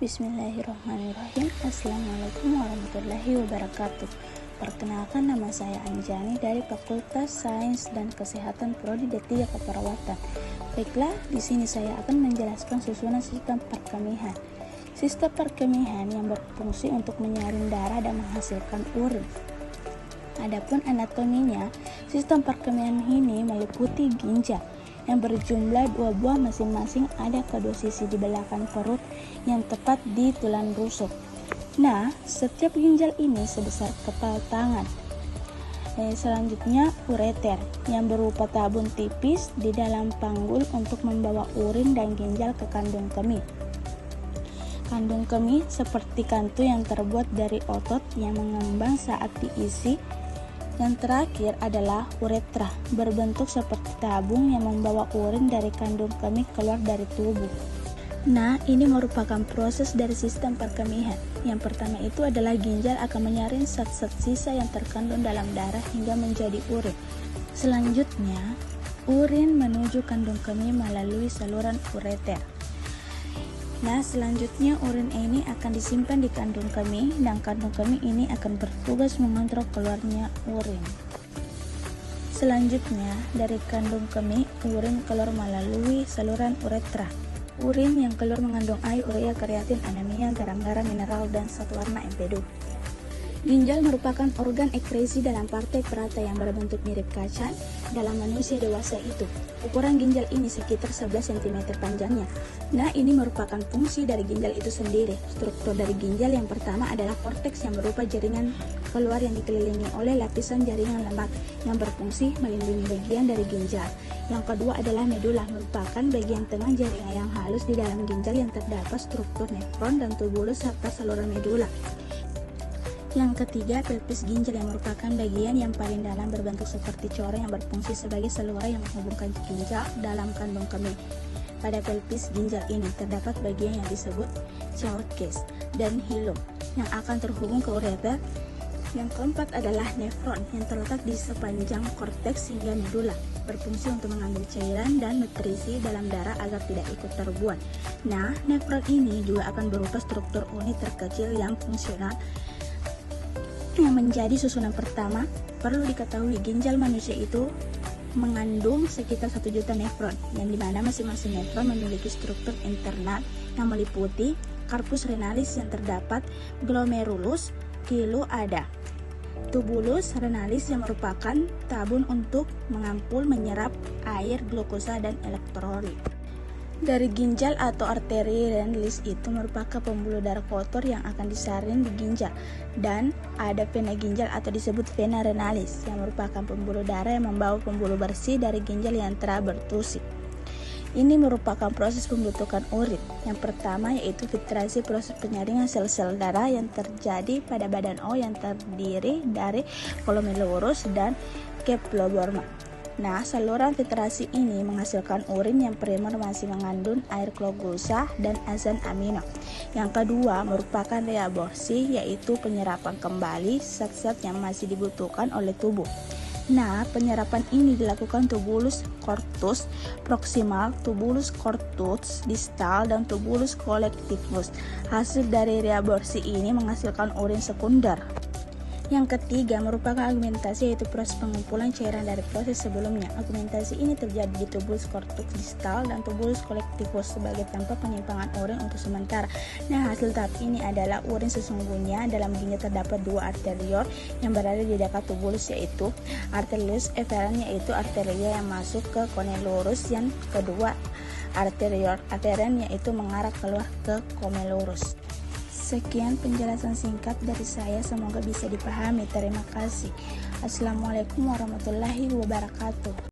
Bismillahirrahmanirrahim. Assalamualaikum warahmatullahi wabarakatuh. Perkenalkan, nama saya Anjani dari Fakultas Sains dan Kesehatan Prodi D3 Keperawatan. Baiklah, di sini saya akan menjelaskan susunan sistem perkemihan. Sistem perkemihan yang berfungsi untuk menyaring darah dan menghasilkan urin. Adapun anatominya, sistem perkemihan ini meliputi ginjal yang berjumlah 2 buah, masing-masing ada kedua sisi di belakang perut yang tepat di tulang rusuk. Nah, setiap ginjal ini sebesar kepala tangan. Selanjutnya, ureter yang berupa tabung tipis di dalam panggul untuk membawa urin dan ginjal ke kandung kemih. Kandung kemih seperti kantu yang terbuat dari otot yang mengembang saat diisi. Yang terakhir adalah uretra, berbentuk seperti tabung yang membawa urin dari kandung kemih keluar dari tubuh. Nah, ini merupakan proses dari sistem perkemihan. Yang pertama itu adalah ginjal akan menyaring zat-zat sisa yang terkandung dalam darah hingga menjadi urin. Selanjutnya, urin menuju kandung kemih melalui saluran ureter. Nah, selanjutnya urin ini akan disimpan di kandung kemih dan kandung kemih ini akan bertugas mengontrol keluarnya urin. Selanjutnya, dari kandung kemih, urin keluar melalui saluran uretra. Urin yang keluar mengandung air, urea, kreatin, anemia, garam-garam, mineral, dan zat warna empedu. Ginjal merupakan organ ekskresi dalam partai perata yang berbentuk mirip kaca dalam manusia dewasa itu. Ukuran ginjal ini sekitar 11 cm panjangnya. Nah, ini merupakan fungsi dari ginjal itu sendiri. Struktur dari ginjal yang pertama adalah korteks yang berupa jaringan keluar yang dikelilingi oleh lapisan jaringan lemak yang berfungsi melindungi bagian dari ginjal. Yang kedua adalah medula, merupakan bagian tengah jaringan yang halus di dalam ginjal yang terdapat struktur nefron dan tubulus serta saluran medula. Yang ketiga, pelvis ginjal yang merupakan bagian yang paling dalam berbentuk seperti corong yang berfungsi sebagai saluran yang menghubungkan ginjal dalam kandung kemih. Pada pelvis ginjal ini terdapat bagian yang disebut short case dan hilum yang akan terhubung ke ureter. Yang keempat adalah nefron yang terletak di sepanjang korteks hingga medula, berfungsi untuk mengambil cairan dan nutrisi dalam darah agar tidak ikut terbuang. Nah, nefron ini juga akan berupa struktur unit terkecil yang fungsional. Yang menjadi susunan pertama, perlu diketahui ginjal manusia itu mengandung sekitar 1 juta nefron, yang dimana masing-masing nefron memiliki struktur internal yang meliputi corpus renalis yang terdapat glomerulus ada, tubulus renalis yang merupakan tabung untuk mengampul menyerap air, glukosa, dan elektrolit. Dari ginjal atau arteri renalis itu merupakan pembuluh darah kotor yang akan disaring di ginjal, dan ada vena ginjal atau disebut vena renalis yang merupakan pembuluh darah yang membawa pembuluh bersih dari ginjal yang telah bertusik. Ini merupakan proses pembentukan urin. Yang pertama yaitu filtrasi, proses penyaringan sel-sel darah yang terjadi pada badan O yang terdiri dari glomerulus dan keploborma. Nah, saluran filtrasi ini menghasilkan urin yang primer masih mengandung air, glukosa, dan asam amino. Yang kedua merupakan reabsorpsi, yaitu penyerapan kembali zat-zat yang masih dibutuhkan oleh tubuh. Nah, penyerapan ini dilakukan tubulus corpus proximal, tubulus corpus distal, dan tubulus collectivus. Hasil dari reabsorpsi ini menghasilkan urin sekunder. Yang ketiga merupakan augmentasi, yaitu proses pengumpulan cairan dari proses sebelumnya. Augmentasi ini terjadi di tubulus corpus distal dan tubulus collectivus sebagai tempat penyimpangan urin untuk sementara. Nah, hasil tahap ini adalah urin sesungguhnya. Dalam ginjal terdapat 2 arteriol yang berada di dekat tubulus, yaitu arteriolus efferent, yaitu arteria yang masuk ke glomerulus. Yang kedua arteriol afferent, yaitu mengarah keluar ke glomerulus. Sekian penjelasan singkat dari saya, semoga bisa dipahami. Terima kasih. Assalamualaikum warahmatullahi wabarakatuh.